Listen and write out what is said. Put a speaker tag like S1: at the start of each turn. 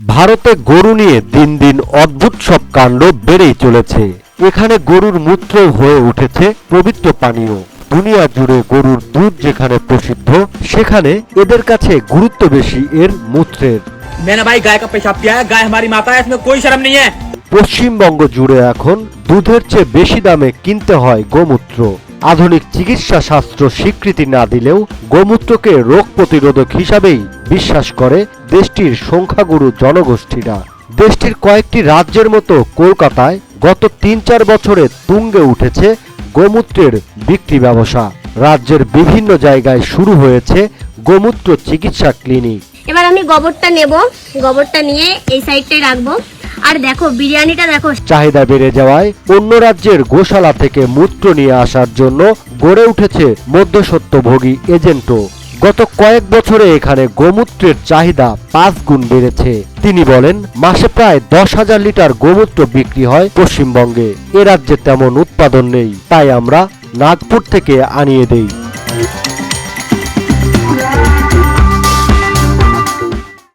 S1: ভারতে গরু নিয়ে দিন দিন অদ্ভুত সব কাণ্ড বেড়েই চলেছে। এখানে গরুর মূত্র হয়ে উঠেছে পবিত্র পানীয়। দুনিয়া জুড়ে গরুর দুধ যেখানে প্রসিদ্ধ, সেখানে এদের কাছে গুরুত্ব বেশি এর মূত্রের।
S2: मैंने भाई गाय का पेशाब किया है, गाय हमारी माता है, इसमें कोई शर्म नहीं है।
S1: পশ্চিমবঙ্গ জুড়ে এখন দুধের চেয়ে বেশি দামে কিনতে হয় গোমূত্র। আধুনিক চিকিৎসা শাস্ত্র স্বীকৃতি না দিলেও গোমূত্রকে রোগ প্রতিরোধক হিসাবেই বিশ্বাস করে দেশটির সংখ্যাগুরু জনগোষ্ঠীরা। দেশটির কয়েকটি রাজ্যের মতো কলকাতায় গত ৩-৪ বছরে তুঙ্গে উঠেছে গোমূত্রের বিক্রি ব্যবসা। রাজ্যের বিভিন্ন জায়গায় শুরু হয়েছে গোমূত্র চিকিৎসা ক্লিনিক।
S3: এবার আমি গোবরটা নেব, গোবরটা নিয়ে এই সাইডটায় রাখবো। আর দেখো বিরিয়ানিটা দেখো।
S1: চাহিদা বেড়ে যাওয়ায় অন্য রাজ্যের গোশালা থেকে মূত্র নিয়ে আসার জন্য গড়ে উঠেছে মধ্যস্বত্বভোগী এজেন্টও। গত কয়েক বছরে এখানে গোমূত্রের চাহিদা 5 গুণ বেড়েছে। তিনি বলেন, মাসে প্রায় 10,000 লিটার গোমূত্র বিক্রি হয় পশ্চিমবঙ্গে। এ রাজ্যে তেমন উৎপাদন নেই, তাই আমরা নাগপুর থেকে আনিয়ে দেই।